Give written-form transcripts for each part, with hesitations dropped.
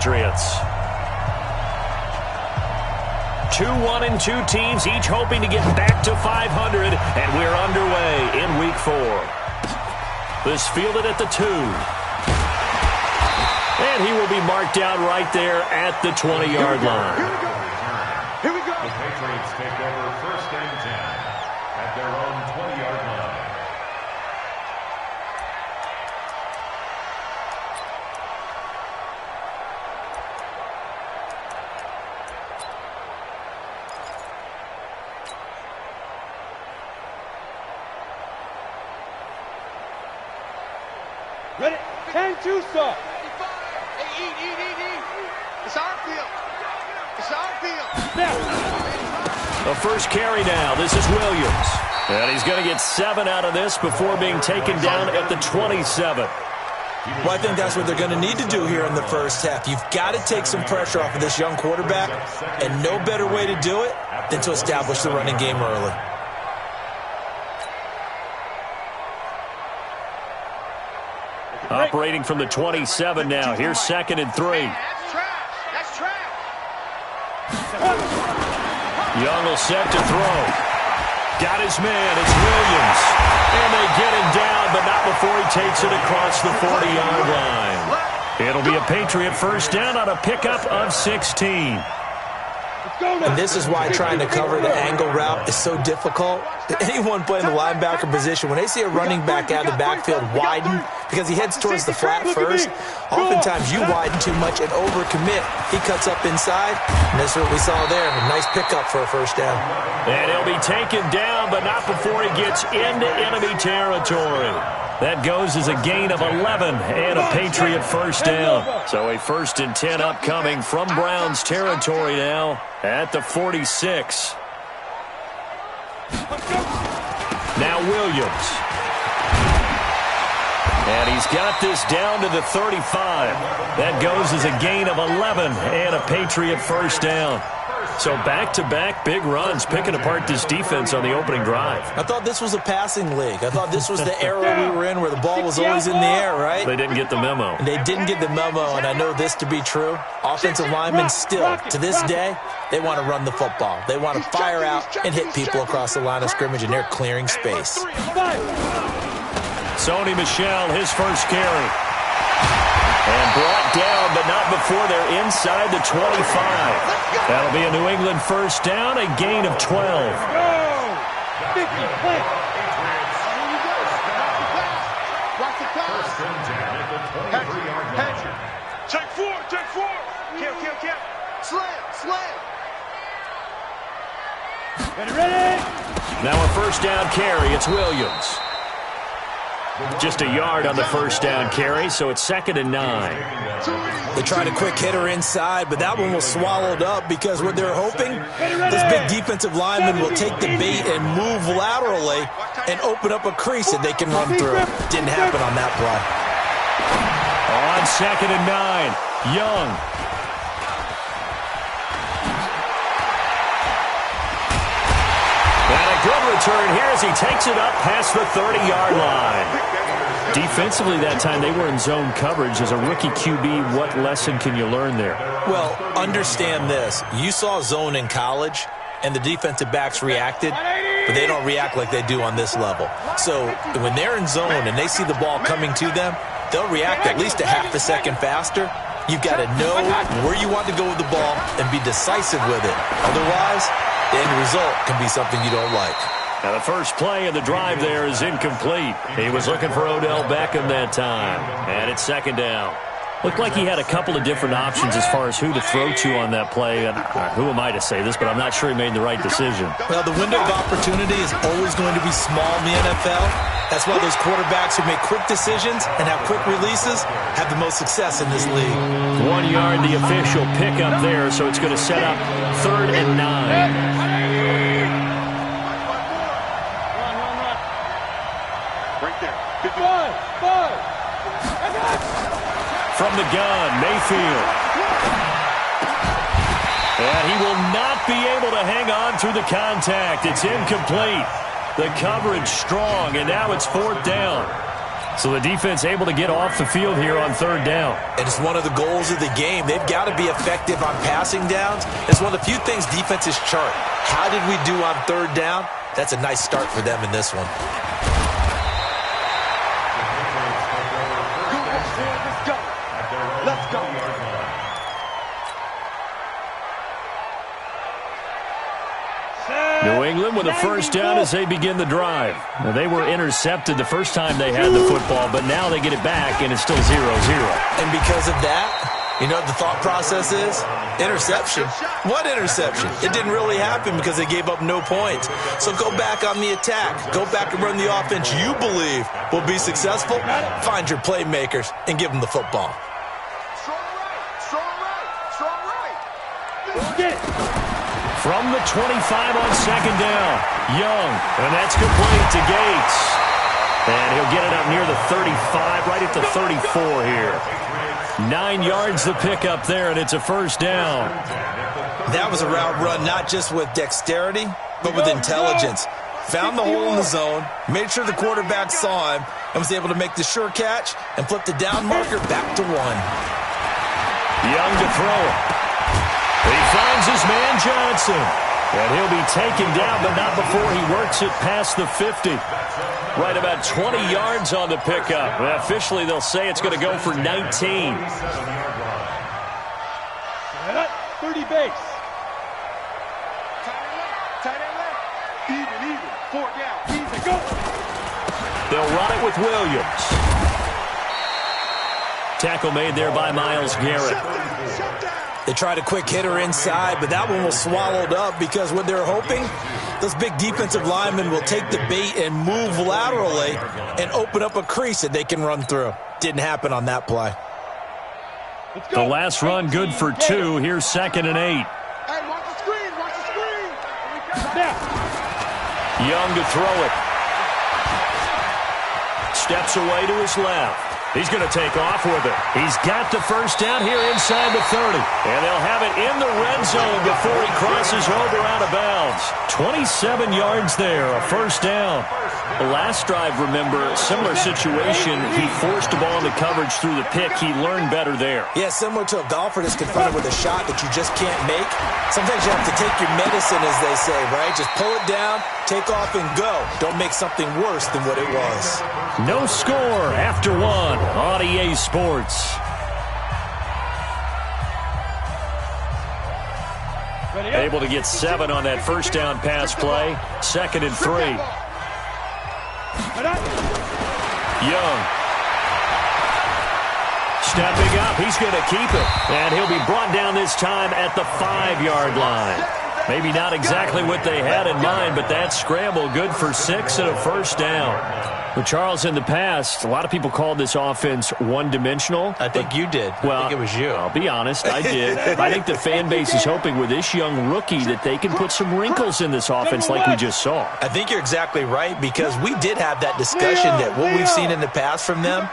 Patriots. 2-1-2 teams, each hoping to get back to 500, and we're underway in Week 4. This fielded at the 2. And he will be marked down right there at the 20-yard line. Here we go. The Patriots take over 1st and 10 at their own 20-yard line. Ready? 10-2, sir. Eat. It's our field. It's our field. The first carry now. This is Williams. And he's going to get 7 out of this before being taken down at the 27. Well, I think that's what they're going to need to do here in the first half. You've got to take some pressure off of this young quarterback, and no better way to do it than to establish the running game early. Operating from the 27 now. Here's 2nd and 3. That's trash. Young will set to throw. Got his man. It's Williams. And they get him down, but not before he takes it across the 40-yard line. It'll be a Patriot first down on a pickup of 16. And this is why trying to cover the angle route is so difficult. Anyone playing the linebacker position, when they see a running back out of the backfield widen, because he heads towards the flat first, oftentimes you widen too much and overcommit. He cuts up inside, and that's what we saw there. A nice pickup for a first down. And he'll be taken down, but not before he gets into enemy territory. That goes as a gain of 11 and a Patriot first down. So a 1st and 10 upcoming from Browns territory now at the 46. Now Williams. And he's got this down to the 35. That goes as a gain of 11 and a Patriot first down. So back-to-back big runs, picking apart this defense on the opening drive. I thought this was a passing league. I thought this was the era we were in where the ball was always in the air, right? They didn't get the memo. They didn't get the memo, and I know this to be true. Offensive linemen still, to this day, they want to run the football. They want to fire out and hit people across the line of scrimmage, and they're clearing space. Sony Michel, his first carry. And brought down, but not before they're inside the 25. That'll be a New England first down, a gain of 12. Check four. Kill. Slam. Ready? Now a first down carry. It's Williams. Just a yard on the first down carry, so it's 2nd and 9. They tried a quick hitter inside, but that one was swallowed up because what they're hoping, this big defensive lineman will take the bait and move laterally and open up a crease that they can run through. Didn't happen on that play. On 2nd and 9, Young. And a good return here as he takes it up past the 30-yard line. Defensively that time, they were in zone coverage. As a rookie QB, what lesson can you learn there? Well, understand this. You saw zone in college, and the defensive backs reacted, but they don't react like they do on this level. So when they're in zone and they see the ball coming to them, they'll react at least a half a second faster. You've got to know where you want to go with the ball and be decisive with it. Otherwise, the end result can be something you don't like. Now the first play of the drive there is incomplete. He was looking for Odell Beckham that time. And it's 2nd down. Looked like he had a couple of different options as far as who to throw to on that play. And who am I to say this, but I'm not sure he made the right decision. Well, the window of opportunity is always going to be small in the NFL. That's why those quarterbacks who make quick decisions and have quick releases have the most success in this league. 1 yard, the official pickup there, so it's going to set up 3rd and 9. From the gun, Mayfield. And he will not be able to hang on through the contact. It's incomplete. The coverage strong, and now it's 4th down. So the defense able to get off the field here on third down. And it's one of the goals of the game. They've got to be effective on passing downs. It's one of the few things defenses chart. How did we do on third down? That's a nice start for them in this one. Let's go. New England with a first down as they begin the drive. Now, they were intercepted the first time they had the football, but now they get it back, and it's still 0-0. And because of that, you know what the thought process is? Interception. What interception? It didn't really happen because they gave up no points. So go back on the attack. Go back and run the offense you believe will be successful. Find your playmakers and give them the football. Strong right. Get it. From the 25 on second down, Young, and that's complete to Gates. And he'll get it up near the 35, right at the 34 here. 9 yards the pickup there, and it's a first down. That was a route run not just with dexterity, but with intelligence. Found the hole in the zone, made sure the quarterback saw him, and was able to make the sure catch and flip the down marker back to 1. Young to throw it. He finds his man Johnson. And he'll be taken down, but not before he works it past the 50. Right about 20 yards on the pickup. Well, officially, they'll say it's going to go for 19. 30 base. Tight end left. Even. 4 down. Easy, go. They'll run it with Williams. Tackle made there by Myles Garrett. They tried a quick hitter inside, but that one was swallowed up because what they're hoping, those big defensive linemen will take the bait and move laterally and open up a crease that they can run through. Didn't happen on that play. The last run good for 2. Here's 2nd and 8. Hey, watch the screen. Young to throw it. Steps away to his left. He's going to take off with it. He's got the first down here inside the 30. And they'll have it in the red zone before he crosses over out of bounds. 27 yards there, a first down. The last drive, remember, similar situation. He forced the ball into coverage through the pick. He learned better there. Yeah, similar to a golfer that's confronted with a shot that you just can't make. Sometimes you have to take your medicine, as they say, right? Just pull it down, take off, and go. Don't make something worse than what it was. No score after 1 on EA Sports. Able to get 7 on that first down pass play. 2nd and 3. Young. Stepping up. He's going to keep it. And he'll be brought down this time at the 5-yard line. Maybe not exactly what they had in mind, but that scramble good for 6 and a first down. But Charles, in the past, a lot of people called this offense one-dimensional. I think you did. Well, I think it was you. I'll be honest, I did. I think the fan base is hoping with this young rookie that they can put some wrinkles in this offense like we just saw. I think you're exactly right, because we did have that discussion that what we've seen in the past from them,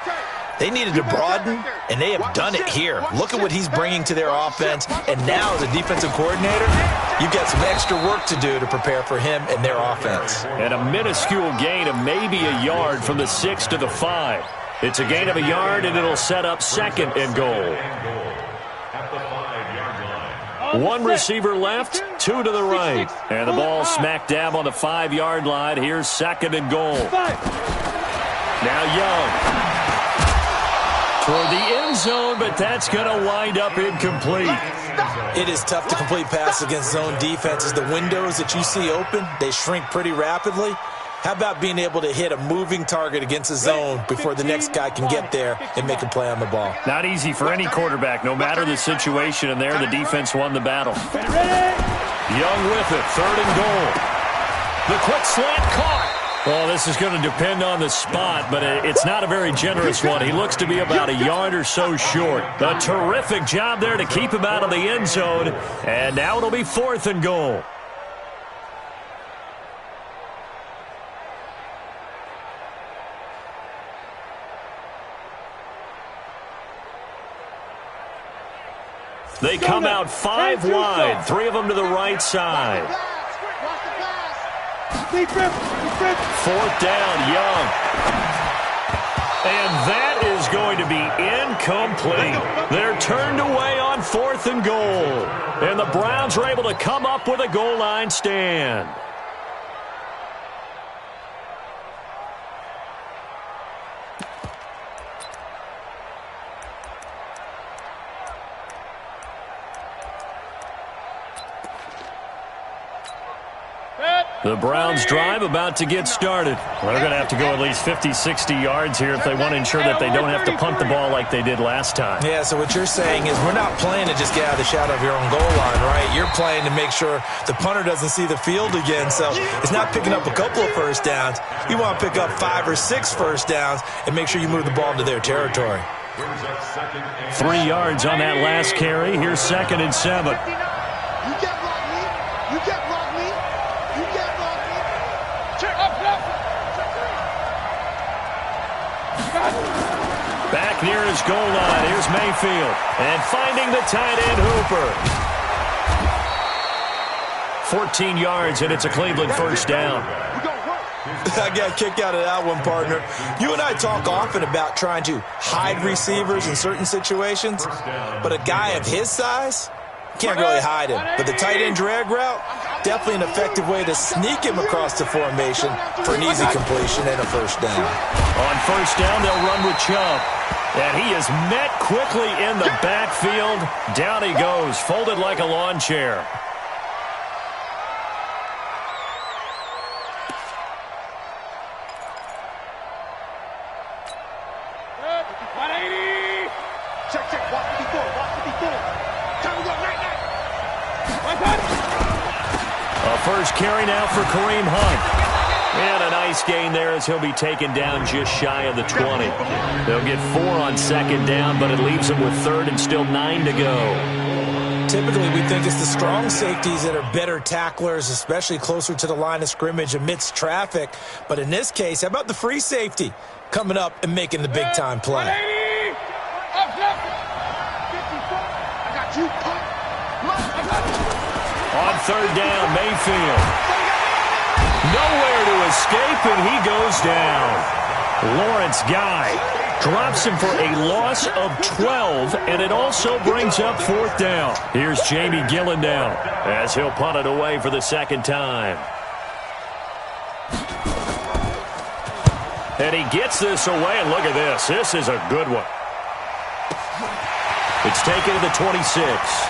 they needed to broaden, and they have done it here. Look at what he's bringing to their offense, and now as a defensive coordinator, you've got some extra work to do to prepare for him and their offense. And a minuscule gain of maybe a yard from the 6 to the 5. It's a gain of a yard, and it'll set up 2nd and goal. One receiver left, 2 to the right. And the ball smack dab on the 5-yard line. Here's 2nd and goal. Now Young. Toward the end zone, but that's going to wind up incomplete. It is tough to complete passes against zone defenses. The windows that you see open, they shrink pretty rapidly. How about being able to hit a moving target against a zone before the next guy can get there and make a play on the ball? Not easy for any quarterback, no matter the situation, and there the defense won the battle. Young with it, 3rd and goal. The quick slant caught. Well, this is going to depend on the spot, but it's not a very generous one. He looks to be about a yard or so short. A terrific job there to keep him out of the end zone, and now it'll be 4th and goal. They come out 5 wide, 3 of them to the right side. 4th down, Young. And that is going to be incomplete. They're turned away on 4th and goal. And the Browns are able to come up with a goal line stand. The Browns drive about to get started. They're going to have to go at least 50, 60 yards here if they want to ensure that they don't have to punt the ball like they did last time. Yeah, so what you're saying is we're not playing to just get out of the shadow of your own goal line, right? You're playing to make sure the punter doesn't see the field again. So it's not picking up a couple of first downs. You want to pick up 5 or 6 first downs and make sure you move the ball into their territory. 3 yards on that last carry. Here's 2nd and 7. You get block me. You get block me. You get block me. Check up, left. Back near his goal line. Here's Mayfield. And finding the tight end Hooper. 14 yards, and it's a Cleveland first down. I got a kick out of that one, partner. You and I talk often about trying to hide receivers in certain situations, but a guy of his size can't really hide him. But the tight end drag route, definitely an effective way to sneak him across the formation for an easy completion and a first down. On first down, they'll run with Chubb. And he is met quickly in the backfield. Down he goes, folded like a lawn chair. Check, check. Watch 54. Watch 54. Time to go. Night. A first carry now for Kareem Hunt. And a nice gain there as he'll be taken down just shy of the 20. They'll get 4 on 2nd down, but it leaves them with 3rd and still 9 to go. Typically, we think it's the strong safeties that are better tacklers, especially closer to the line of scrimmage amidst traffic. But in this case, how about the free safety coming up and making the big-time play? Up, left. 54. I got you. On 3rd down, Mayfield. Nowhere to escape, and he goes down. Lawrence Guy drops him for a loss of 12, and it also brings up 4th down. Here's Jamie Gillen now as he'll punt it away for the 2nd time. And he gets this away, and look at this. This is a good one. It's taken to the 26.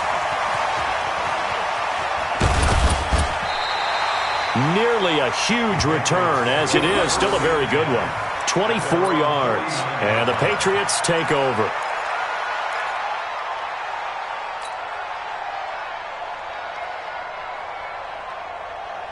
Nearly a huge return, as it is still a very good one. 24 yards, and the Patriots take over.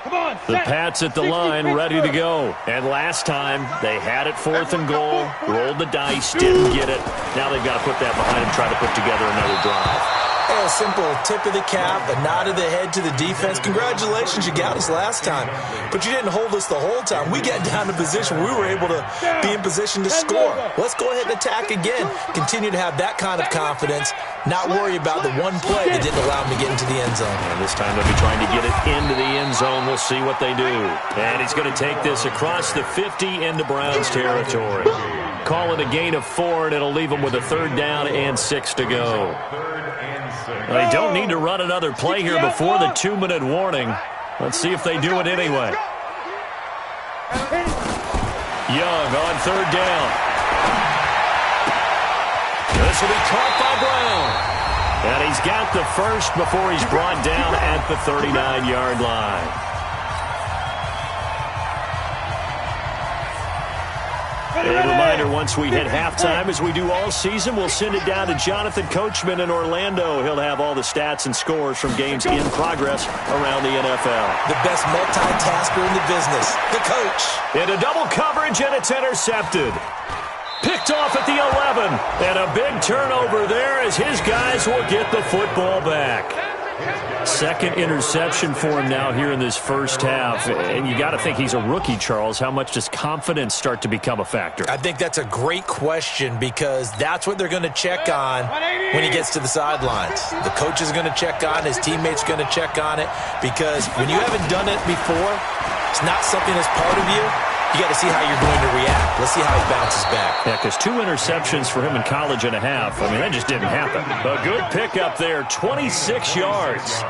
Come on, The Pats at the line, ready to go. And last time, they had it 4th and goal, rolled the dice, didn't get it. Now they've got to put that behind them, try to put together another drive. A simple tip of the cap, a nod of the head to the defense. Congratulations, you got us last time. But you didn't hold us the whole time. We got down to position. We were able to be in position to score. Let's go ahead and attack again. Continue to have that kind of confidence. Not worry about the one play that didn't allow them to get into the end zone. And this time they'll be trying to get it into the end zone. We'll see what they do. And he's going to take this across the 50 into Browns territory. Call it a gain of 4, and it'll leave them with a 3rd down and 6 to go. They don't need to run another play here before the 2-minute warning. Let's see if they do it anyway. Young on 3rd down. This will be caught by Brown. And he's got the first before he's brought down at the 39-yard line. A reminder, once we hit halftime, as we do all season, we'll send it down to Jonathan Coachman in Orlando. He'll have all the stats and scores from games in progress around the NFL. The best multitasker in the business, the coach. Into double coverage, and it's intercepted. Picked off at the 11. And a big turnover there as his guys will get the football back. 2nd interception for him now here in this first half. And you got to think he's a rookie, Charles. How much does confidence start to become a factor? I think that's a great question because that's what they're going to check on when he gets to the sidelines. The coach is going to check on, his teammates are going to check on it because when you haven't done it before, it's not something that's part of you. you got to see how you're going to react. Let's see how he bounces back. Yeah, because 2 interceptions for him in college and a half. I mean, that just didn't happen. A good pickup there, 26 yards.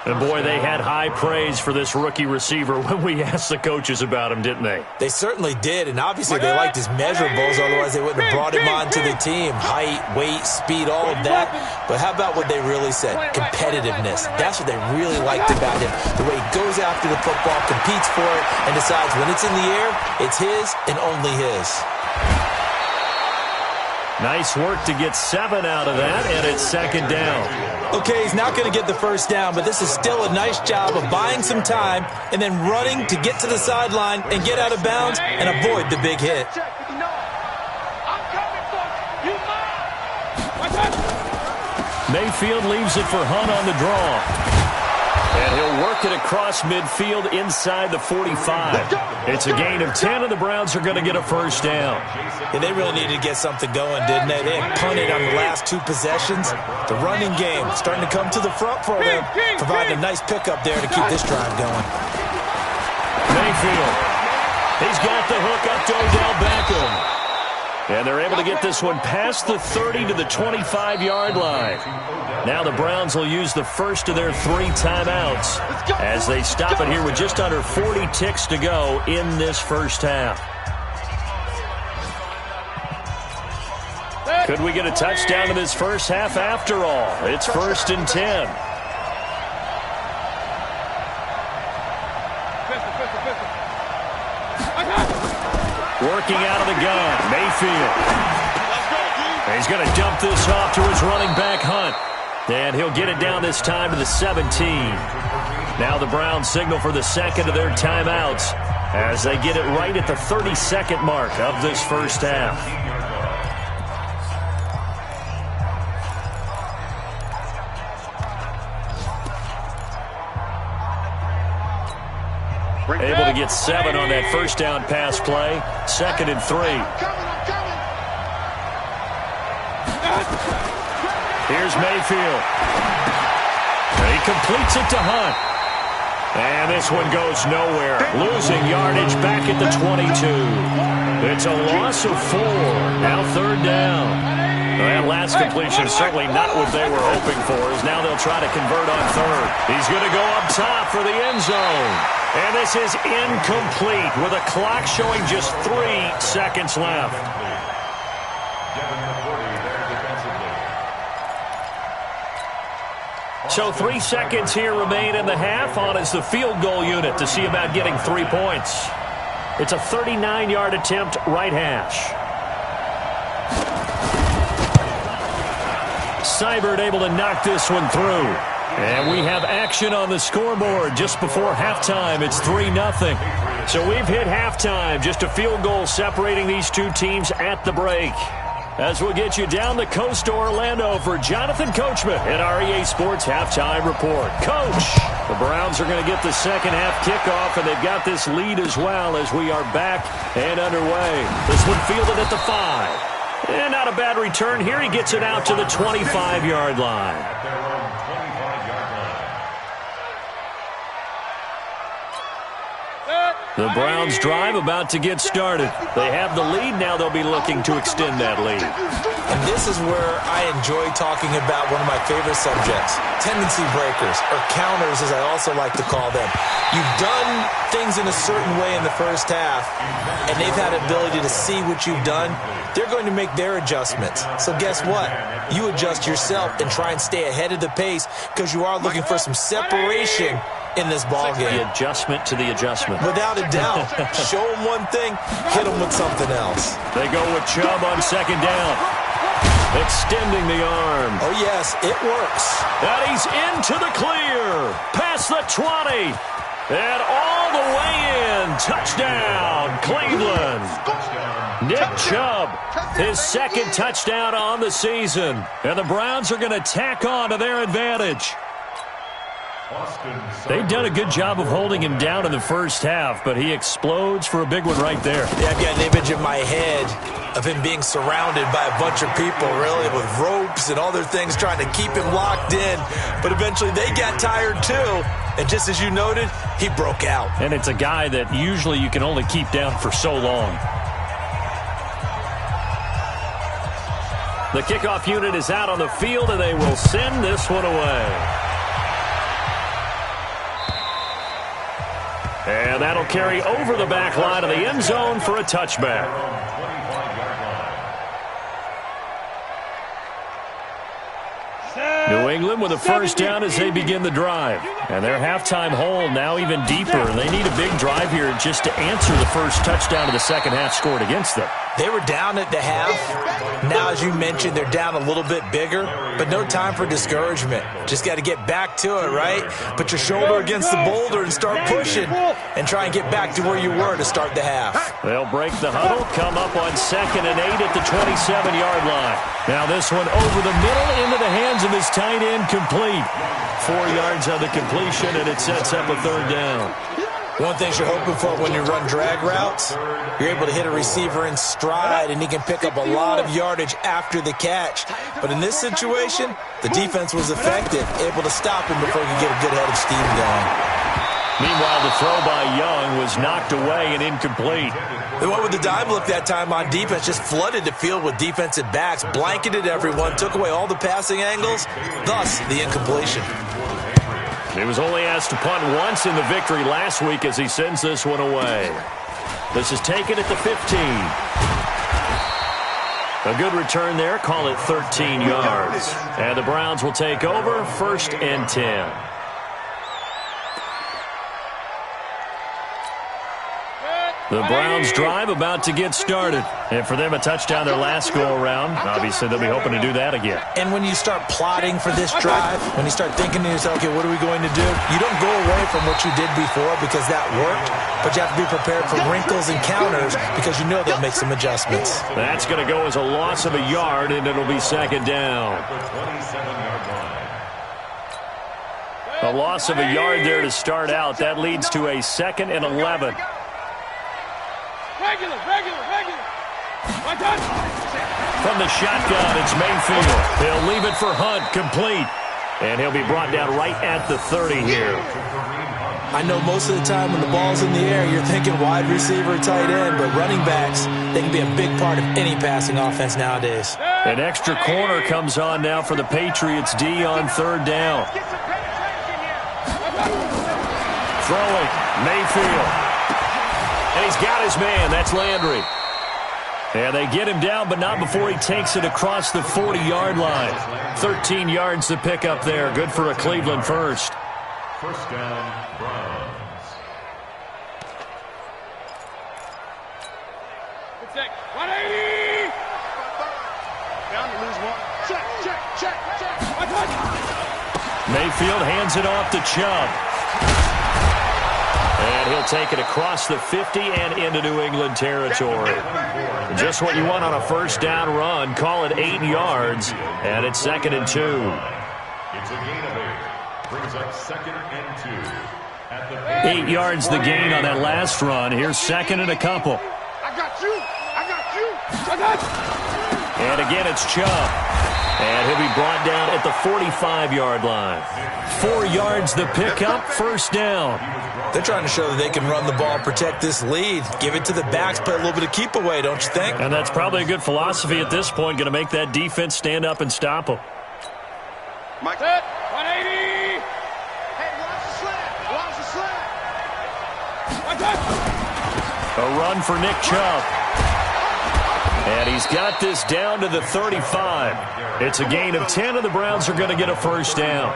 And, boy, they had high praise for this rookie receiver when we asked the coaches about him, didn't they? They certainly did, and obviously they liked his measurables, otherwise they wouldn't have brought him onto the team. Height, weight, speed, all of that. But how about what they really said? Competitiveness. That's what they really liked about him. The way he goes after the football, competes for it, and decides when it's in the air, it's his and only his. Nice work to get 7 out of that, and it's second down. Okay, he's not going to get the first down, but this is still a nice job of buying some time and then running to get to the sideline and get out of bounds and avoid the big hit. Mayfield leaves it for Hunt on the draw. And he'll work it across midfield inside the 45. It's a gain of 10, and the Browns are going to get a first down. And they really needed to get something going, didn't they? They had punted on the last 2 possessions. The running game starting to come to the front for them, providing a nice pickup there to keep this drive going. Mayfield. He's got the hook up to Odell Beckham. And they're able to get this one past the 30 to the 25-yard line. Now the Browns will use the first of their 3 timeouts as they stop it here with just under 40 ticks to go in this first half. Could we get a touchdown in this first half after all? It's 1st and 10. Working out of the gun, Mayfield. He's going to dump this off to his running back, Hunt. And he'll get it down this time to the 17. Now the Browns signal for the second of their timeouts as they get it right at the 32nd mark of this first half. Able to get 7 on that first down pass play. 2nd and 3. Here's Mayfield. He completes it to Hunt. And this one goes nowhere. Losing yardage back at the 22. It's a loss of 4. Now 3rd down. That last completion certainly not what they were hoping for, as now they'll try to convert on 3rd. He's going to go up top for the end zone. And this is incomplete with a clock showing just 3 seconds left. So 3 seconds here remain in the half. On is the field goal unit to see about getting 3 points. It's a 39-yard attempt, right hash. Seibert able to knock this one through. And we have action on the scoreboard just before halftime. It's 3-0. So we've hit halftime. Just a field goal separating these 2 teams at the break. As we'll get you down the coast to Orlando for Jonathan Coachman at our EA Sports Halftime Report. Coach, the Browns are going to get the second half kickoff, and they've got this lead as well as we are back and underway. This one fielded at the 5. And not a bad return here. He gets it out to the 25-yard line. The Browns drive about to get started. They have the lead. Now they'll be looking to extend that lead. And this is where I enjoy talking about one of my favorite subjects, tendency breakers, or counters as I also like to call them. You've done things in a certain way in the first half, and they've had the ability to see what you've done. They're going to make their adjustments. So guess what? You adjust yourself and try and stay ahead of the pace because you are looking for some separation in this ball game. The adjustment to the adjustment. Without a doubt. Show them one thing, hit them with something else. They go with Chubb on second down. Extending the arm. Oh, yes, it works. And he's into the clear. Past the 20. And all the way in. Touchdown, Cleveland. Nick Chubb, his second touchdown on the season. And the Browns are going to tack on to their advantage. They've done a good job of holding him down in the first half, but he explodes for a big one right there. Yeah, I've got an image in my head of him being surrounded by a bunch of people, really, with ropes and other things trying to keep him locked in. But eventually they got tired too. And just as you noted, he broke out. And it's a guy that usually you can only keep down for so long. The kickoff unit is out on the field, and they will send this one away. And that'll carry over the back line of the end zone for a touchback. New England with a first down as they begin the drive. And their halftime hole now even deeper. They need a big drive here just to answer the first touchdown of the second half scored against them. They were down at the half. Now, as you mentioned, they're down a little bit bigger, but no time for discouragement. Just got to get back to it, right? Put your shoulder against the boulder and start pushing and try and get back to where you were to start the half. They'll break the huddle, come up on 2nd and 8 at the 27-yard line. Now this one over the middle into the hands of his tight end, complete. 4 yards on the completion, and it sets up a third down. One thing you're hoping for when you run drag routes, you're able to hit a receiver in stride, and he can pick up a lot of yardage after the catch. But in this situation, the defense was effective, able to stop him before he could get a good head of steam going. Meanwhile, the throw by Young was knocked away and incomplete. They went with the dime look that time on defense, just flooded the field with defensive backs, blanketed everyone, took away all the passing angles, thus the incompletion. He was only asked to punt once in the victory last week as he sends this one away. This is taken at the 15. A good return there. Call it 13 yards. And the Browns will take over 1st and 10. The Browns drive about to get started. And for them, a touchdown their last go-around. Obviously, they'll be hoping to do that again. And when you start plotting for this drive, when you start thinking to yourself, okay, what are we going to do? You don't go away from what you did before because that worked, but you have to be prepared for wrinkles and counters because you know they'll make some adjustments. That's going to go as a loss of a yard, and it'll be 2nd down. A loss of a yard there to start out. That leads to a 2nd and 11. Regular. From the shotgun, it's Mayfield. He'll leave it for Hunt, complete. And he'll be brought down right at the 30 here. I know most of the time when the ball's in the air, you're thinking wide receiver, tight end, but running backs, they can be a big part of any passing offense nowadays. An extra corner comes on now for the Patriots D on 3rd down. Throwing, Mayfield. And he's got his man. That's Landry. And they get him down, but not before he takes it across the 40-yard line. 13 yards to pick up there. Good for a Cleveland first. First down, Browns. Check. 180. Down to lose one. Check. Mayfield hands it off to Chubb. And he'll take it across the 50 and into New England territory. Just what you want on a first down run. Call it 8 yards, and it's 2nd and 2. It's a gain of 8. Brings up 2nd and 2. At the 8 yards the gain on that last run. Here's 2nd and a couple. I got you. And again, it's Chubb. And he'll be brought down at the 45-yard line. 4 yards the pickup, first down. They're trying to show that they can run the ball, protect this lead, give it to the backs, play a little bit of keep away, don't you think? And that's probably a good philosophy at this point, going to make that defense stand up and stop them. Mike. Set. 180. Hey, watch the slant. A run for Nick Chubb. And he's got this down to the 35. It's a gain of 10, and the Browns are going to get a first down.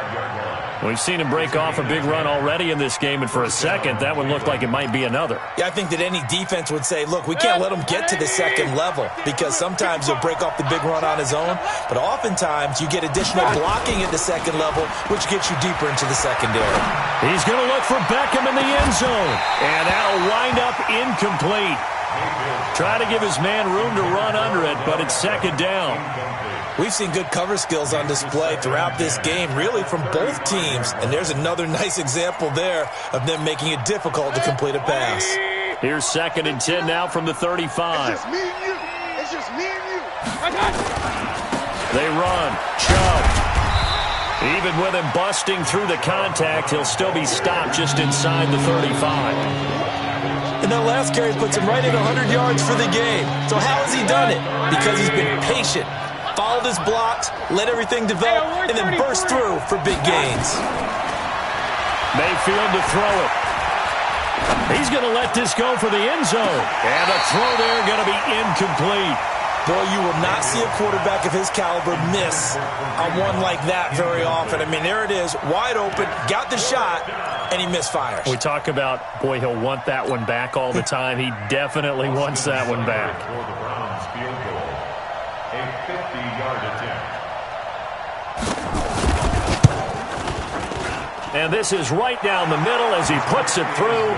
We've seen him break off a big run already in this game, and for a second, that one looked like it might be another. Yeah, I think that any defense would say, look, we can't let him get to the 2nd level because sometimes he'll break off the big run on his own, but oftentimes you get additional blocking at the 2nd level, which gets you deeper into the secondary. He's going to look for Beckham in the end zone, and that'll wind up incomplete. Try to give his man room to run under it, but it's 2nd down. We've seen good cover skills on display throughout this game, really from both teams. And there's another nice example there of them making it difficult to complete a pass. Here's 2nd and 10 now from the 35. It's just me and you. It's just me and you. They run. Chubb. Even with him busting through the contact, he'll still be stopped just inside the 35. And that last carry puts him right at 100 yards for the game. So how has he done it? Because he's been patient, followed his blocks, let everything develop, and then burst through for big gains. Mayfield to throw it. He's going to let this go for the end zone. And a throw there going to be incomplete. Boy, you will not see a quarterback of his caliber miss on one like that very often. I mean, there it is, wide open, got the shot, and he misfires. We talk about, boy, he'll want that one back all the time. He definitely wants that one back. For the Browns field goal, a 50-yard attempt. And this is right down the middle as he puts it through.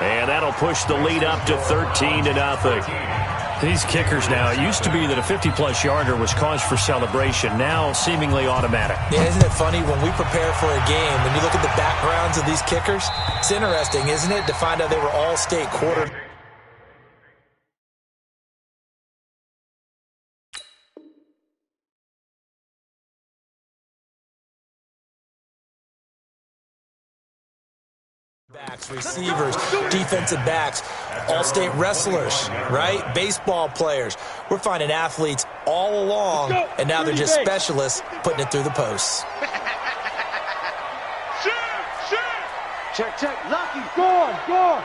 And that'll push the lead up to 13-0. These kickers now, it used to be that a 50-plus yarder was cause for celebration, now seemingly automatic. Yeah, isn't it funny when we prepare for a game, when you look at the backgrounds of these kickers, it's interesting, isn't it, to find out they were all-state quarter. Backs, receivers, defensive backs, all-state wrestlers, right? Baseball players. We're finding athletes all along, and now they're just specialists putting it through the posts. Check. Lucky. Go on.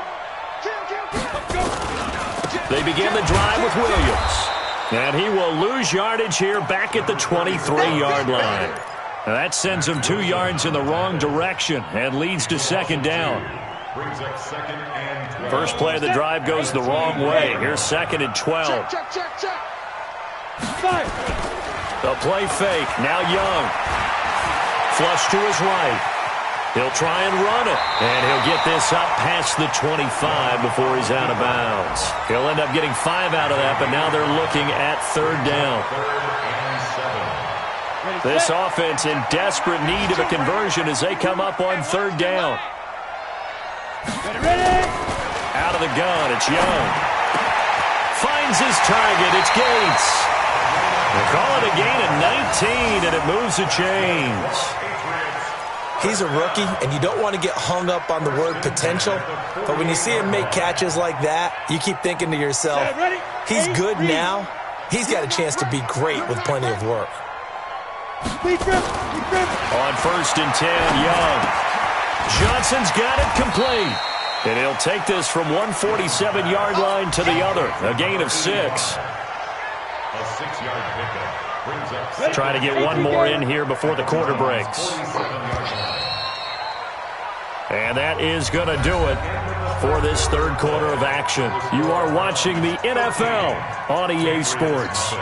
They begin the drive with Williams. And he will lose yardage here back at the 23-yard line. Now that sends him 2 yards in the wrong direction and leads to 2nd down. Brings up 2nd and 12. First play of the drive goes the wrong way. Here's 2nd and 12. Check. The play fake. Now Young. Flush to his right. He'll try and run it. And he'll get this up past the 25 before he's out of bounds. He'll end up getting 5 out of that, but now they're looking at 3rd down. 3rd and 7. This offense in desperate need of a conversion as they come up on 3rd down. Out of the gun, it's Young. Finds his target, it's Gates. They call it a gain of 19, and it moves the chains. He's a rookie, and you don't want to get hung up on the word potential, but when you see him make catches like that, you keep thinking to yourself, he's good now. He's got a chance to be great with plenty of work. On 1st and 10, Young. Johnson's got it complete. And he'll take this from 147-yard line to the other. A gain of 6. A 6-yard pickup brings up. Try to get one more in here before the quarter breaks. And that is going to do it for this 3rd quarter of action. You are watching the NFL on EA Sports.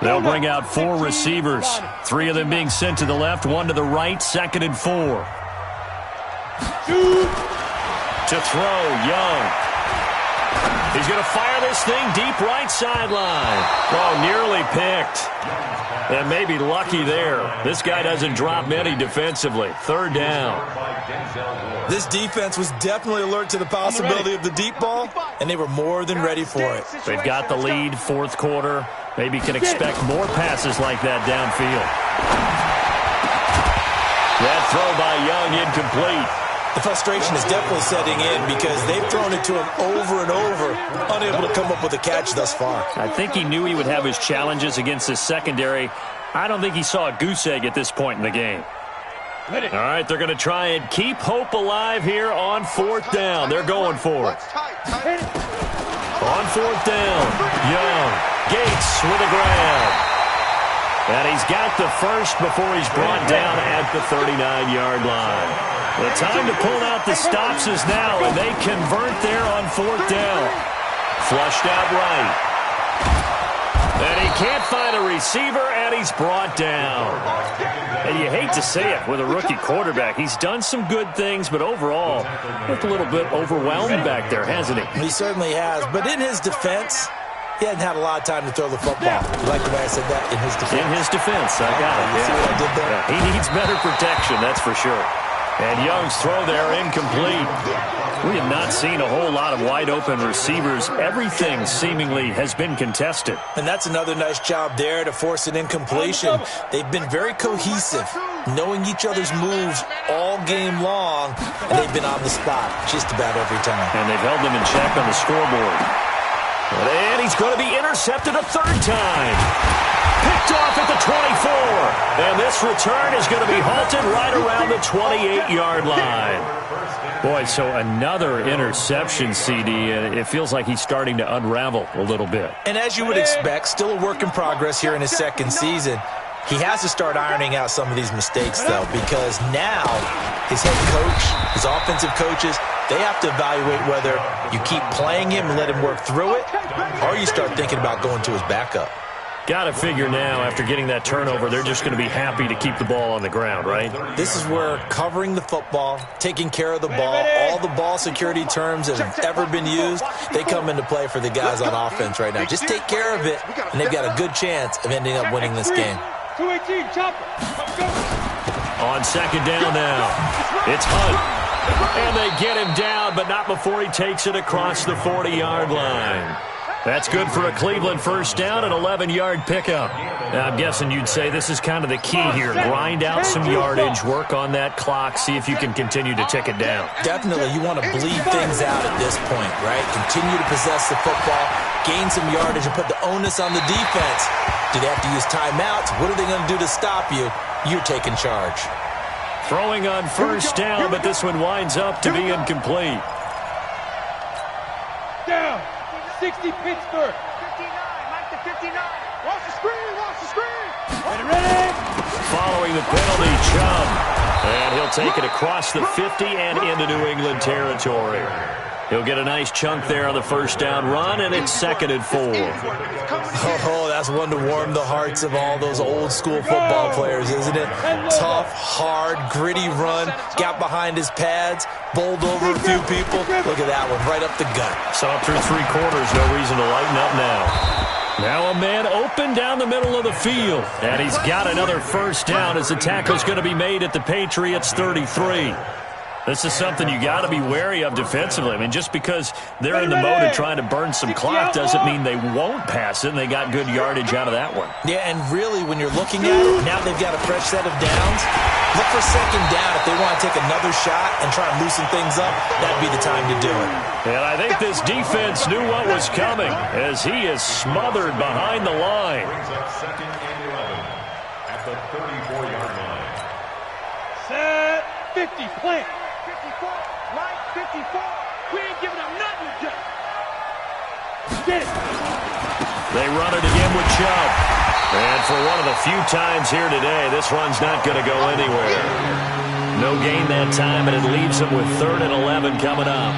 They'll bring out 4 receivers, 3 of them being sent to the left, 1 to the right, 2nd and 4. To throw, Young. He's going to fire this thing deep right sideline. Oh, nearly picked. And maybe lucky there. This guy doesn't drop many defensively. 3rd down. This defense was definitely alert to the possibility of the deep ball, and they were more than ready for it. They've got the lead, 4th quarter. Maybe can expect more passes like that downfield. That throw by Young incomplete. The frustration is definitely setting in because they've thrown it to him over and over, unable to come up with a catch thus far. I think he knew he would have his challenges against his secondary. I don't think he saw a goose egg at this point in the game. All right, they're going to try and keep hope alive here on 4th down. They're going for it. On 4th down, Young, Gates with a grab. And he's got the first before he's brought down at the 39-yard line. The time to pull out the stops is now, and they convert there on 4th down. Flushed out right. And he can't find a receiver, and he's brought down. And you hate to say it with a rookie quarterback. He's done some good things, but overall, looked a little bit overwhelmed back there, hasn't he? He certainly has. But in his defense, he hasn't had a lot of time to throw the football. You like the way I said that? In his defense? In his defense, I got it. You see what I did there? Yeah, he needs better protection, that's for sure. And Young's throw there incomplete. We have not seen a whole lot of wide-open receivers. Everything seemingly has been contested. And that's another nice job there to force an incompletion. They've been very cohesive, knowing each other's moves all game long, and they've been on the spot just about every time. And they've held them in check on the scoreboard. And he's going to be intercepted a third time. Picked off at the 24. And this return is going to be halted right around the 28-yard line. Boy, so another interception, CD. It feels like he's starting to unravel a little bit. And as you would expect, still a work in progress here in his second season. He has to start ironing out some of these mistakes, though, because now his head coach, his offensive coaches, they have to evaluate whether you keep playing him and let him work through it, or you start thinking about going to his backup. Got to figure now, after getting that turnover, they're just going to be happy to keep the ball on the ground, right? This is where covering the football, taking care of the ball, all the ball security terms that have ever been used, they come into play for the guys on offense right now. Just take care of it, and they've got a good chance of ending up winning this game. 218, chopper. On second down now, it's Hunt. And they get him down, but not before he takes it across the 40-yard line. That's good for a Cleveland first down, an 11-yard pickup. Now, I'm guessing you'd say this is kind of the key here. Grind out some yardage, work on that clock, see if you can continue to tick it down. Definitely, you want to bleed things out at this point, right? Continue to possess the football, gain some yardage, and put the onus on the defense. Do they have to use timeouts? What are they going to do to stop you? You're taking charge. Throwing on first down, but this one winds up to be incomplete. Down. 60 Pittsburgh. 59, Mike to 59. Watch the screen, watch the screen. Ready? Following the penalty, Chubb. And he'll take it across the 50 and into New England territory. He'll get a nice chunk there on the first down run, and it's 2nd and 4. Oh, that's one to warm the hearts of all those old-school football players, isn't it? Tough, hard, gritty run, got behind his pads, bowled over a few people. Look at that one, right up the gut. Saw through 3 quarters, no reason to lighten up now. Now a man open down the middle of the field, and he's got another first down as the tackle's going to be made at the Patriots' 33. This is something you got to be wary of defensively. I mean, just because they're in the mode of trying to burn some clock doesn't mean they won't pass it, and they got good yardage out of that one. Yeah, and really, when you're looking at it, now they've got a fresh set of downs. Look for second down. If they want to take another shot and try and loosen things up, that'd be the time to do it. And I think this defense knew what was coming as he is smothered behind the line. Brings up 2nd and 11 at the 34-yard line. Set. 50, plant. 54, Mike 54. We ain't giving up nothing, Jeff. Get it. They run it again with Chubb. And for one of the few times here today, this run's not going to go anywhere. No gain that time, and it leaves them with 3rd and 11 coming up.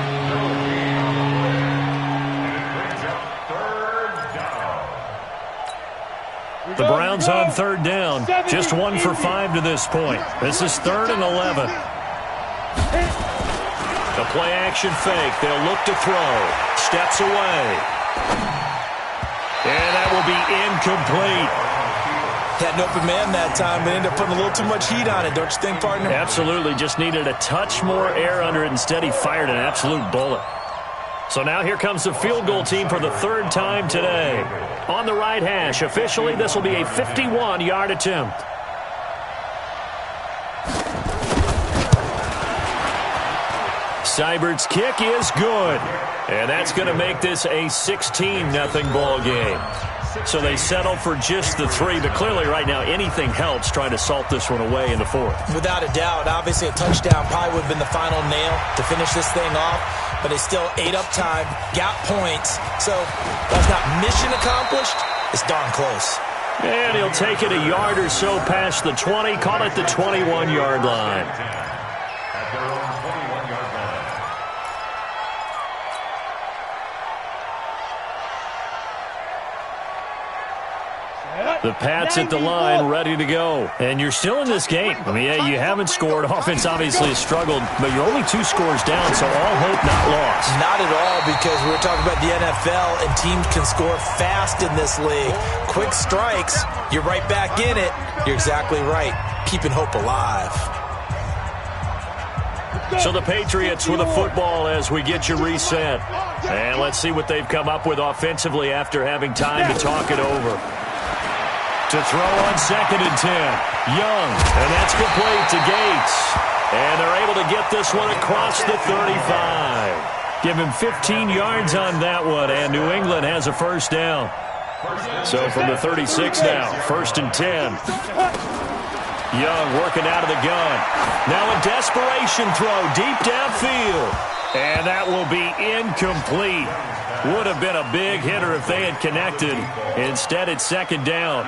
The Browns on 3rd down. Just 1 for 5 to this point. This is 3rd and 11. The play action fake. They'll look to throw. Steps away. And that will be incomplete. Had an open man that time, but ended up putting a little too much heat on it, don't you think, partner? Absolutely. Just needed a touch more air under it. Instead, he fired an absolute bullet. So now here comes the field goal team for the 3rd time today. On the right hash, officially, this will be a 51-yard attempt. Seibert's kick is good. And that's going to make this a 16-0 ball game. So they settle for just the 3, but clearly right now anything helps trying to salt this one away in the 4th. Without a doubt, obviously a touchdown probably would have been the final nail to finish this thing off, but they still ate up time, got points, so that's not mission accomplished, it's darn close. And he'll take it a yard or so past the 20, call it the 21-yard line. At their own 21-yard line. The Pats at the line, ready to go. And you're still in this game. I mean, yeah, you haven't scored. Offense obviously has struggled, but you're only 2 scores down, so all hope not lost. Not at all, because we were talking about the NFL, and teams can score fast in this league. Quick strikes, you're right back in it. You're exactly right. Keeping hope alive. So the Patriots with the football as we get you reset. And let's see what they've come up with offensively after having time to talk it over. To throw on 2nd and 10. Young, and that's complete to Gates. And they're able to get this one across the 35. Give him 15 yards on that one, and New England has a first down. So from the 36 now, 1st and 10. Young working out of the gun. Now a desperation throw deep downfield. And that will be incomplete. Would have been a big hitter if they had connected. Instead, it's 2nd down.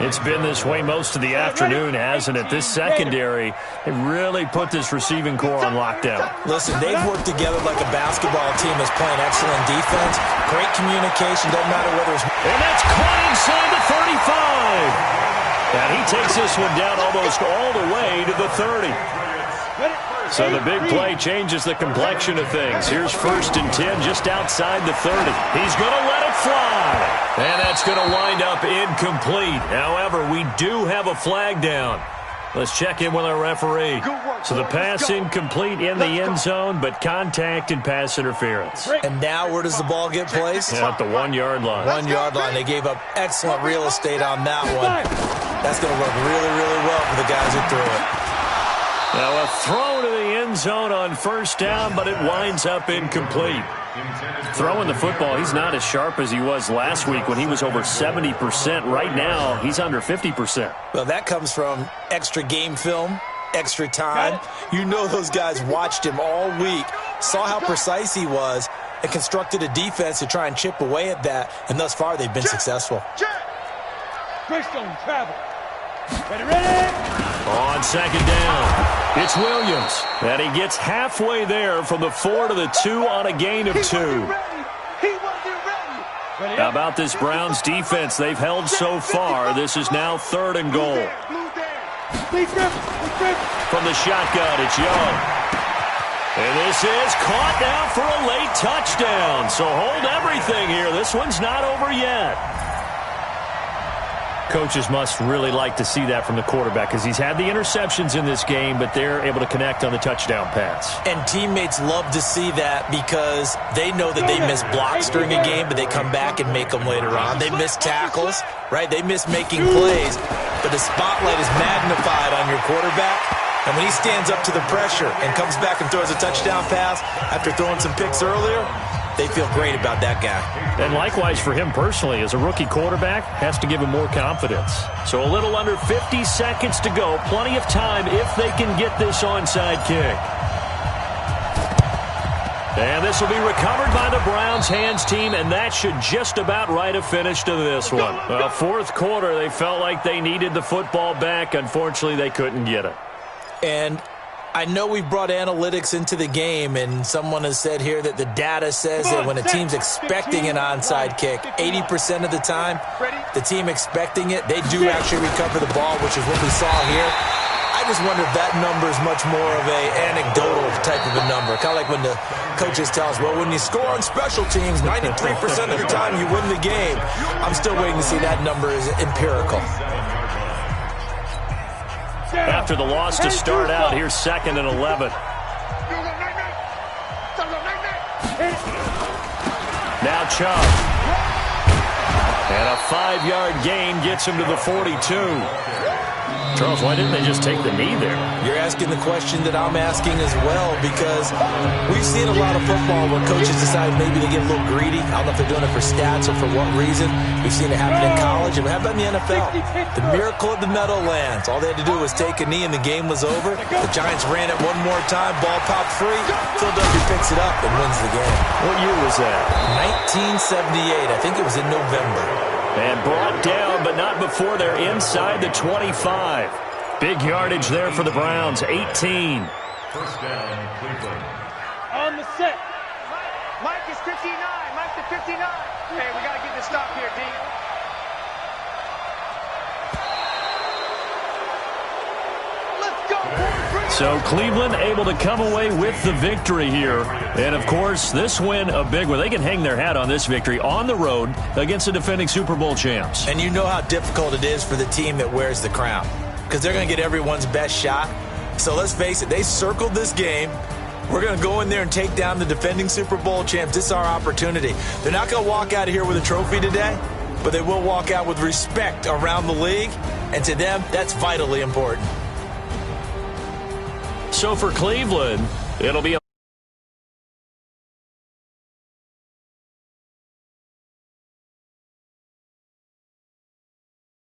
It's been this way most of the afternoon, hasn't it? This secondary, it really put this receiving core on lockdown. Listen, they've worked together like a basketball team that's playing excellent defense. Great communication, doesn't matter whether it's... And that's caught inside the 35. And he takes this one down almost all the way to the 30. So the big play changes the complexion of things. Here's 1st and 10 just outside the 30. He's going to let it fly. And that's going to wind up incomplete. However, we do have a flag down. Let's check in with our referee. So the pass incomplete in the end zone, but contact and pass interference. And now where does the ball get placed? At the 1-yard line. 1-yard line. They gave up excellent real estate on that one. That's going to work really, really well for the guys who threw it. Now a throw to the end zone on 1st down, but it winds up incomplete. Throwing the football, he's not as sharp as he was last week when he was over 70%. Right now, he's under 50%. Well, that comes from extra game film, extra time. You know those guys watched him all week, saw how precise he was, and constructed a defense to try and chip away at that, and thus far they've been successful. Greystone travel. Ready. On 2nd down, it's Williams. And he gets halfway there from the 4 to the 2 on a gain of 2. How about this Browns defense they've held so far? This is now 3rd and goal. From the shotgun, it's Young. And this is caught now for a late touchdown. So hold everything here. This one's not over yet. Coaches must really like to see that from the quarterback because he's had the interceptions in this game, but they're able to connect on the touchdown pass. And teammates love to see that because they know that they miss blocks during a game, but they come back and make them later on. They miss tackles, right? They miss making plays, but the spotlight is magnified on your quarterback. And when he stands up to the pressure and comes back and throws a touchdown pass after throwing some picks earlier, they feel great about that guy. And likewise for him personally, as a rookie quarterback, has to give him more confidence. So a little under 50 seconds to go. Plenty of time if they can get this onside kick. And this will be recovered by the Browns hands team, and that should just about write a finish to this one. Well, 4th quarter, they felt like they needed the football back. Unfortunately, they couldn't get it. And I know we brought analytics into the game, and someone has said here that the data says that when a team's expecting an onside kick, 80% of the time, the team expecting it, they do actually recover the ball, which is what we saw here. I just wonder if that number is much more of an anecdotal type of a number. Kind of like when the coaches tell us, well, when you score on special teams, 93% of the time you win the game. I'm still waiting to see that number is empirical. After the loss to start out, here's 2nd and 11. Now Chubb. And a 5-yard gain gets him to the 42. Charles, why didn't they just take the knee there? You're asking the question that I'm asking as well, because we've seen a lot of football where coaches decide maybe they get a little greedy. I don't know if they're doing it for stats or for what reason. We've seen it happen in college, and how about in the NFL? The miracle of the Meadowlands. All they had to do was take a knee, and the game was over. The Giants ran it one more time. Ball popped free. Philadelphia picks it up and wins the game. What year was that? 1978. I think it was in November. And brought down, but not before they're inside the 25. Big yardage there for the Browns, 18. First down, Cleveland. On the set. Mike is 59. Mike to 59. Hey, we got to get this stop here, D. So Cleveland able to come away with the victory here. And, of course, this win a big one. They can hang their hat on this victory on the road against the defending Super Bowl champs. And you know how difficult it is for the team that wears the crown, because they're going to get everyone's best shot. So let's face it, they circled this game. We're going to go in there and take down the defending Super Bowl champs. This is our opportunity. They're not going to walk out of here with a trophy today, but they will walk out with respect around the league. And to them, that's vitally important. So for Cleveland, it'll be a